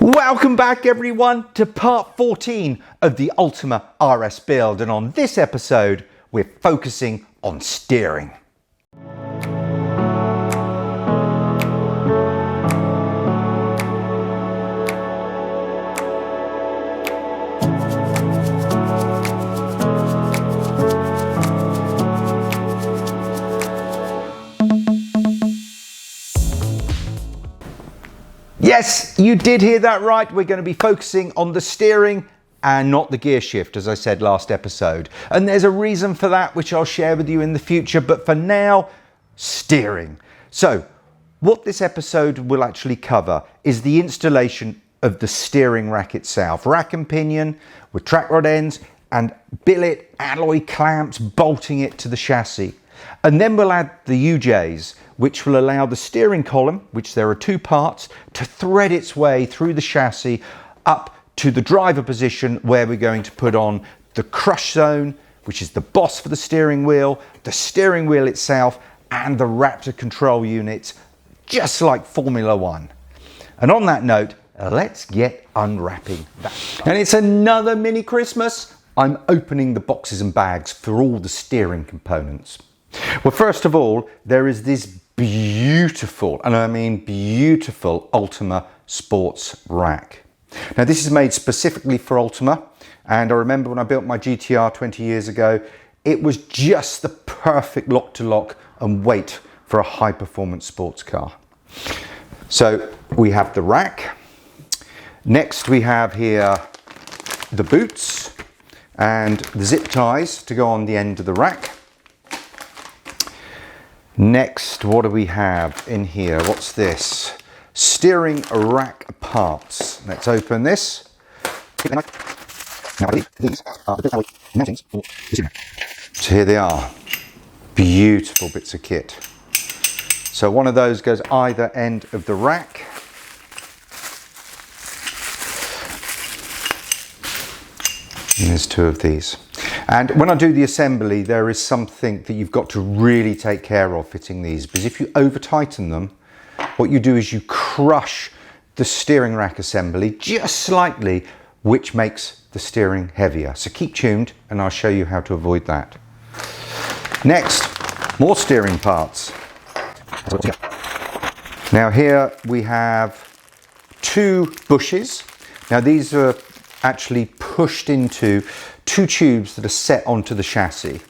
Welcome back everyone to part 14 of the Ultima RS build, and on this episode we're focusing on steering. Yes, you did hear that right. We're going to be focusing on the steering and not the gear shift, as I said last episode. And there's a reason for that, which I'll share with you in the future. But for now, steering. So what this episode will actually cover is the installation of the steering rack itself. Rack and pinion with track rod ends and billet alloy clamps bolting it to the chassis. And then we'll add the UJs, which will allow the steering column, which there are two parts, to thread its way through the chassis up to the driver position, where we're going to put on the crush zone, which is the boss for the steering wheel itself, and the Raptor control units, just like Formula One. And on that note, let's get unwrapping that stuff. And it's another mini Christmas. I'm opening the boxes and bags for all the steering components. Well, first of all, there is this beautiful, and I mean beautiful, Ultima sports rack. Now this is made specifically for Ultima, and I remember when I built my GTR 20 years ago, it was just the perfect lock to lock and weight for a high performance sports car. So we have the rack. Next we have here the boots and the zip ties to go on the end of the rack. Next, what do we have in here? What's this? Steering rack parts. Let's open this. Now I believe these are the alloy mountings for the steering rack. So here they are. Beautiful bits of kit. So one of those goes either end of the rack. And there's two of these. And when I do the assembly, there is something that you've got to really take care of fitting these, because if you over tighten them, what you do is you crush the steering rack assembly just slightly, which makes the steering heavier. So keep tuned and I'll show you how to avoid that. Next, more steering parts. Now here we have two bushes. Now these are actually pushed into two tubes that are set onto the chassis,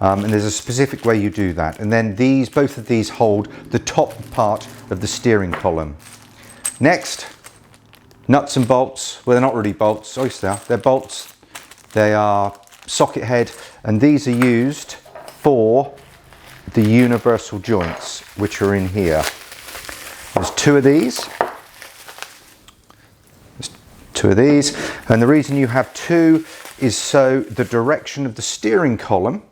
and there's a specific way you do that. And then both of these hold the top part of the steering column. Next, nuts and bolts. Well, they're not really bolts. They're bolts. They are socket head, and these are used for the universal joints, which are in here. There's two of these. And the reason you have two is so the direction of the steering column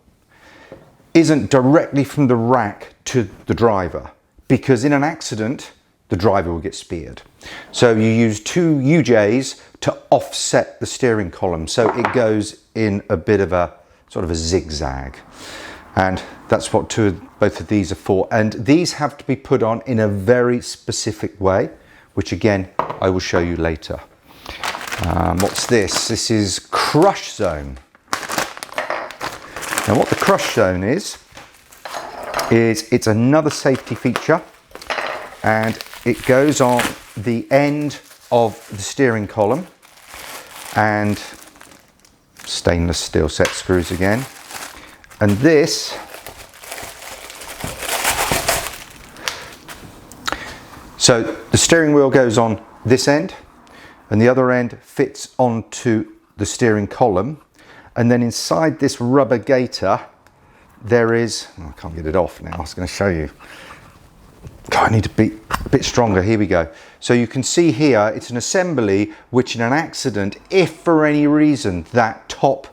isn't directly from the rack to the driver, because in an accident the driver will get speared. So you use two UJs to offset the steering column, so it goes in a bit of a sort of a zigzag, and that's what both of these are for. And these have to be put on in a very specific way, which again I will show you later. What's this? This is crush zone. Now what the crush zone is it's another safety feature, and it goes on the end of the steering column, and stainless steel set screws again. And this so the steering wheel goes on this end, and the other end fits onto the steering column, and then inside this rubber gaiter there is, I can't get it off now, I was going to show you. God, I need to be a bit stronger. Here we go. So you can see here it's an assembly which in an accident, if for any reason that top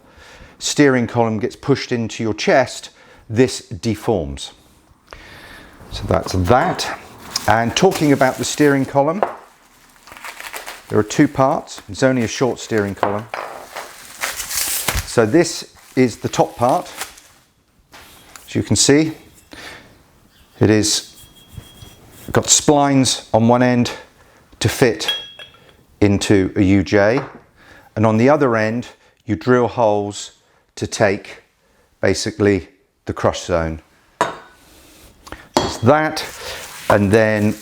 steering column gets pushed into your chest, this deforms. So that's that. And talking about the steering column, there are two parts. It's only a short steering column. So this is the top part. As you can see, it is got splines on one end to fit into a UJ, and on the other end you drill holes to take basically the crush zone. There's that, and then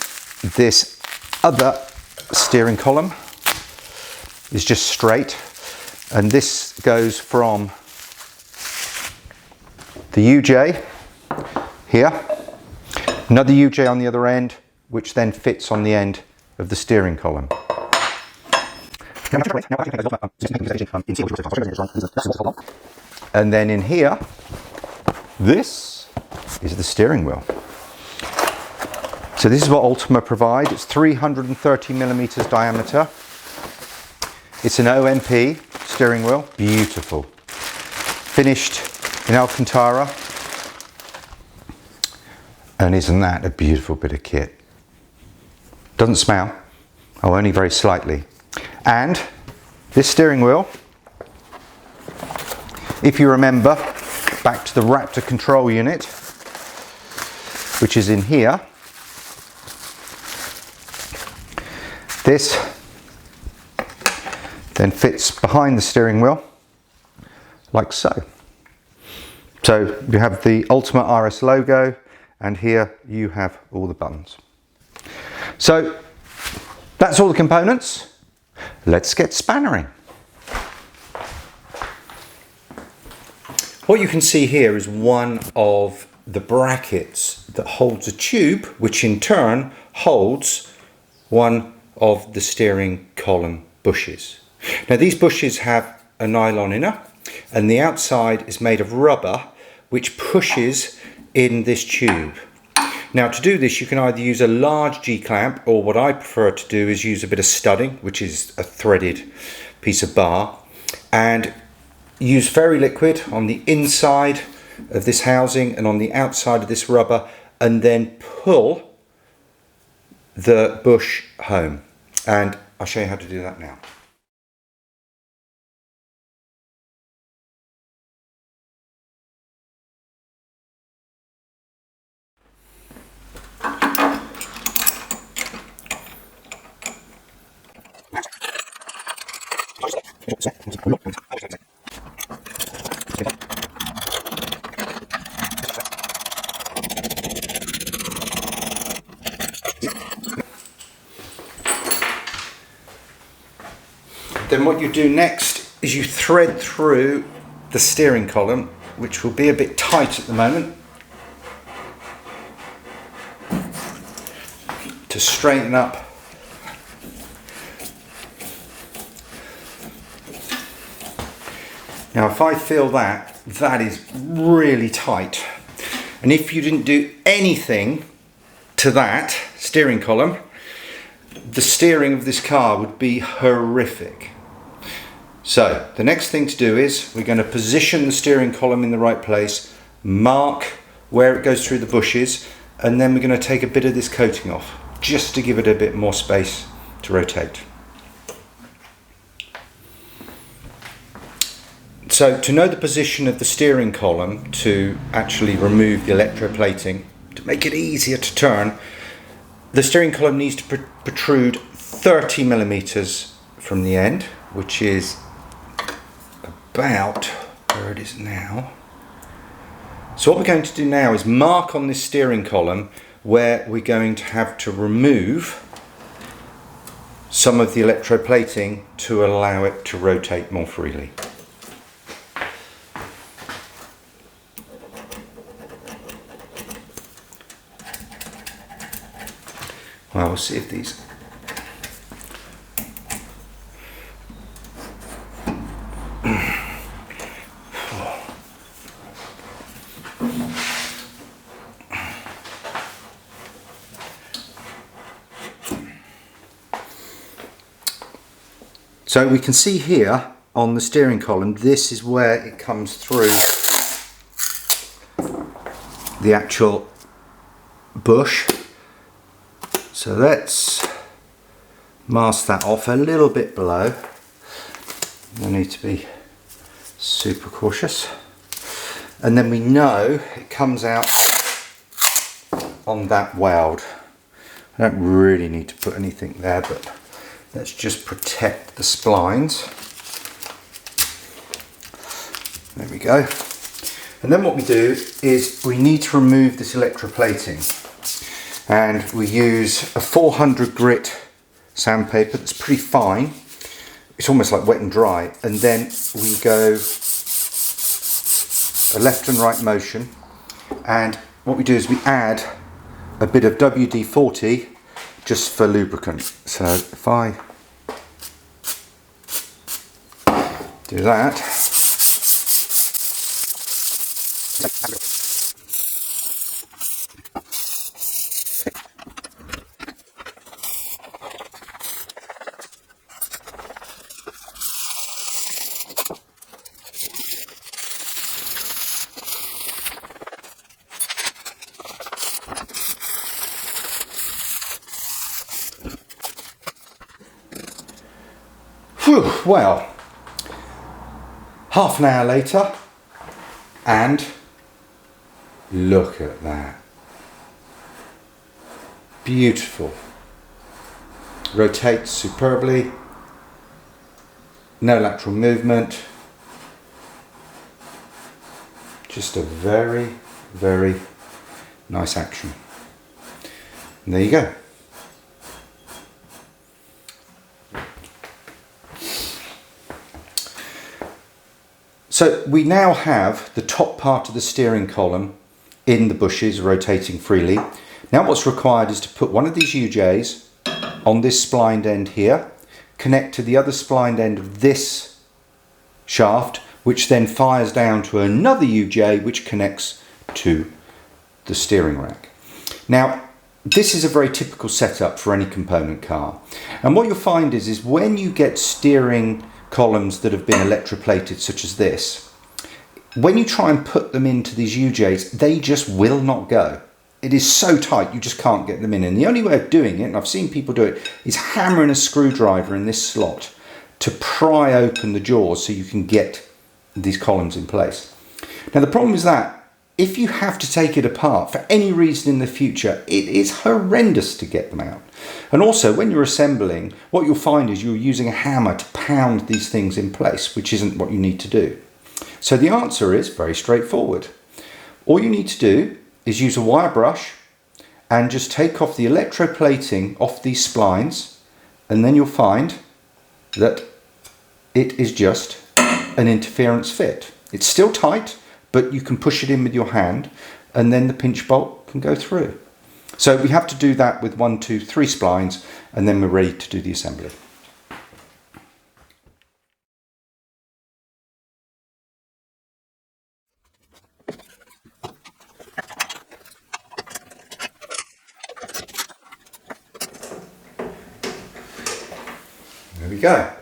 this other steering column is just straight, and this goes from the UJ here, another UJ on the other end, which then fits on the end of the steering column. And then in here, this is the steering wheel. So this is what Ultima provide. It's 330 millimeters diameter. It's an OMP steering wheel, beautiful. Finished in Alcantara. And isn't that a beautiful bit of kit? Doesn't smell, oh, only very slightly. And this steering wheel, if you remember back to the Raptor control unit, which is in here, this then fits behind the steering wheel like so. So you have the Ultima RS logo, and here you have all the buttons. So that's all the components. Let's get spannering. What you can see here is one of the brackets that holds a tube, which in turn holds one of the steering column bushes. Now these bushes have a nylon inner, and the outside is made of rubber, which pushes in this tube. Now to do this, you can either use a large G-clamp, or what I prefer to do is use a bit of studding, which is a threaded piece of bar, and use fairy liquid on the inside of this housing and on the outside of this rubber, and then pull the bush home. And I'll show you how to do that now. Then what you do next is you thread through the steering column, which will be a bit tight at the moment, to straighten up Now if I feel that is really tight, and if you didn't do anything to that steering column, the steering of this car would be horrific. So the next thing to do is we're going to position the steering column in the right place, mark where it goes through the bushes, and then we're going to take a bit of this coating off just to give it a bit more space to rotate. So to know the position of the steering column, to actually remove the electroplating, to make it easier to turn, the steering column needs to protrude 30 millimeters from the end, which is about where it is now. So what we're going to do now is mark on this steering column where we're going to have to remove some of the electroplating to allow it to rotate more freely. Well, we'll see if these... So we can see here on the steering column, this is where it comes through the actual bush. So let's mask that off a little bit below. We need to be super cautious. And then we know it comes out on that weld. I don't really need to put anything there, but let's just protect the splines. There we go. And then what we do is we need to remove this electroplating, and we use a 400 grit sandpaper that's pretty fine. It's almost like wet and dry, and then we go a left and right motion, and what we do is we add a bit of WD-40 just for lubricant. So if I do that, well, half an hour later, and look at that. Beautiful. Rotates superbly. No lateral movement. Just a very, very nice action. And there you go. So we now have the top part of the steering column in the bushes rotating freely. Now what's required is to put one of these UJs on this splined end here, connect to the other splined end of this shaft, which then fires down to another UJ which connects to the steering rack. Now this is a very typical setup for any component car, and what you'll find is when you get steering columns that have been electroplated such as this, when you try and put them into these UJs, they just will not go. It is so tight you just can't get them in, and the only way of doing it, and I've seen people do it, is hammering a screwdriver in this slot to pry open the jaws so you can get these columns in place. Now the problem is that if you have to take it apart for any reason in the future, it is horrendous to get them out. And also when you're assembling, what you'll find is you're using a hammer to pound these things in place, which isn't what you need to do. So the answer is very straightforward. All you need to do is use a wire brush and just take off the electroplating off these splines, and then you'll find that it is just an interference fit. It's still tight, but you can push it in with your hand and then the pinch bolt can go through. So we have to do that with 1, 2, 3 splines, and then we're ready to do the assembly. There we go.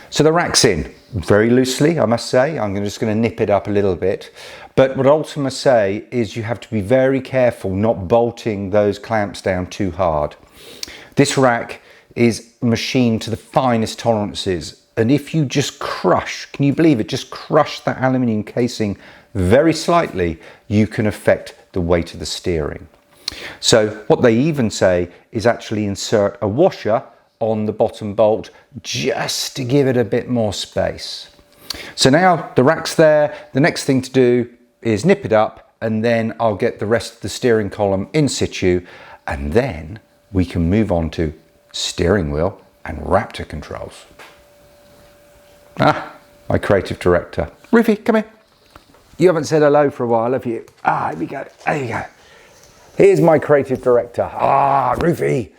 So the rack's in very loosely, I must say. I'm just going to nip it up a little bit. But what I also must say is you have to be very careful not bolting those clamps down too hard. This rack is machined to the finest tolerances, and if you just crush, can you believe it, just crush that aluminium casing very slightly, you can affect the weight of the steering. So what they even say is actually insert a washer on the bottom bolt just to give it a bit more space. So now the rack's there, the next thing to do is nip it up, and then I'll get the rest of the steering column in situ, and then we can move on to steering wheel and Raptor controls. Ah, my creative director. Rufy, come here. You haven't said hello for a while, have you? Ah, here we go, there you go. Here's my creative director. Ah, Rufy.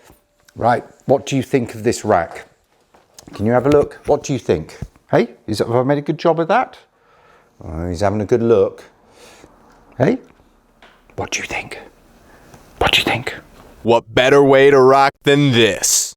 Right, what do you think of this rack? Can you have a look? What do you think? Hey, have I made a good job of that? Oh, he's having a good look. Hey, what do you think? What do you think? What better way to rock than this?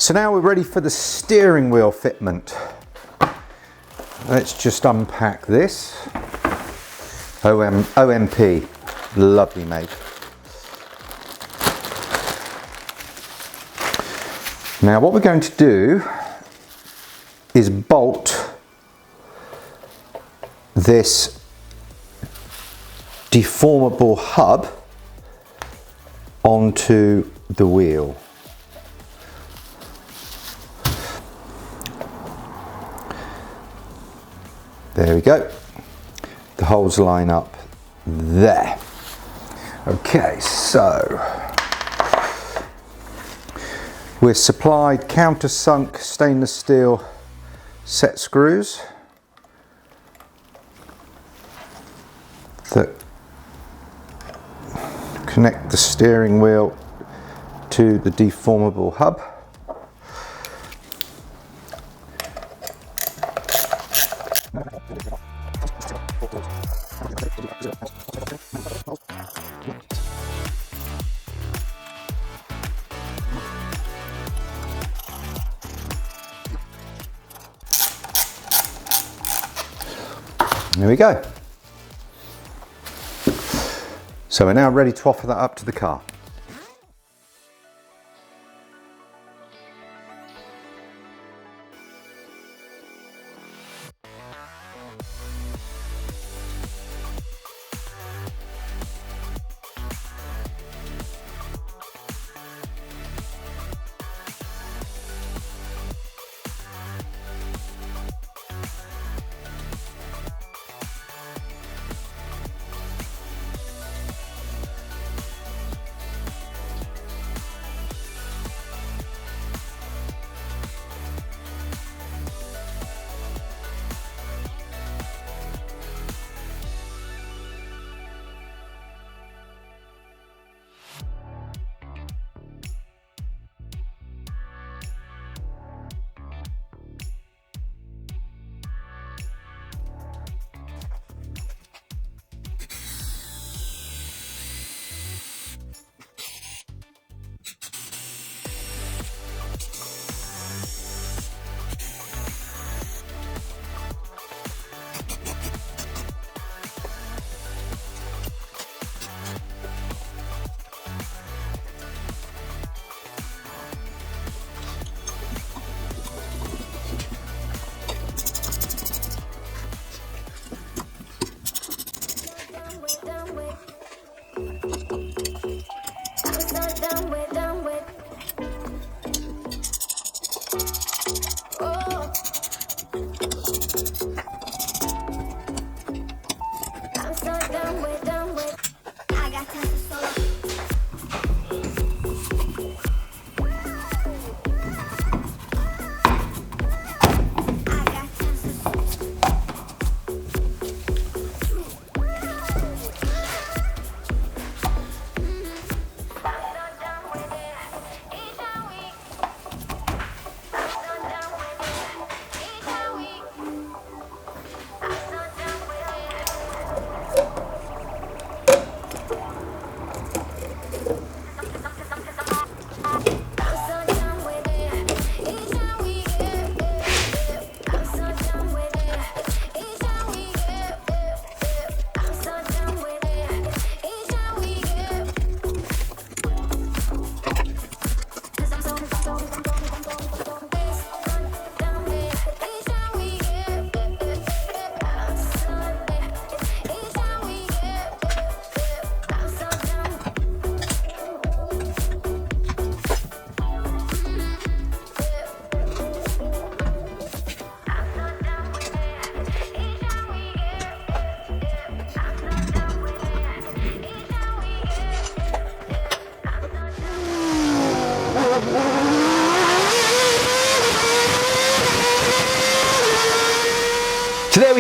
So now we're ready for the steering wheel fitment. Let's just unpack this. OMP, lovely mate. Now what we're going to do is bolt this deformable hub onto the wheel. There we go. The holes line up there. Okay, so we're supplied countersunk stainless steel set screws that connect the steering wheel to the deformable hub. There we go. So we're now ready to offer that up to the car.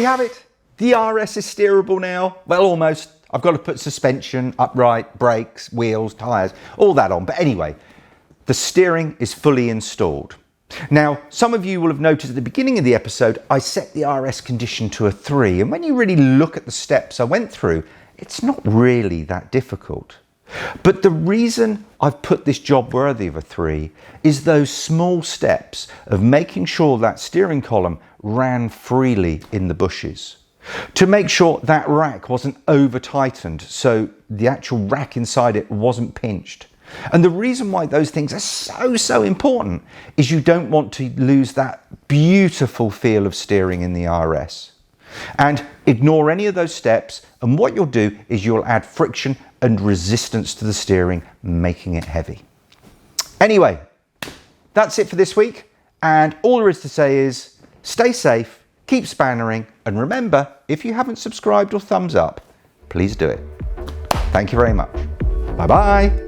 have it. The RS is steerable now. Well, almost. I've got to put suspension, upright, brakes, wheels, tyres, all that on. But anyway, the steering is fully installed. Now, some of you will have noticed at the beginning of the episode, I set the RS condition to a 3. And when you really look at the steps I went through, it's not really that difficult. But the reason I've put this job worthy of a 3 is those small steps of making sure that steering column ran freely in the bushes. To make sure that rack wasn't over tightened, so the actual rack inside it wasn't pinched. And the reason why those things are so important is you don't want to lose that beautiful feel of steering in the RS. And ignore any of those steps, and what you'll do is you'll add friction and resistance to the steering, making it heavy. Anyway, that's it for this week, and all there is to say is stay safe, keep spannering, and remember, if you haven't subscribed or thumbs up, please do it. Thank you very much. Bye-bye.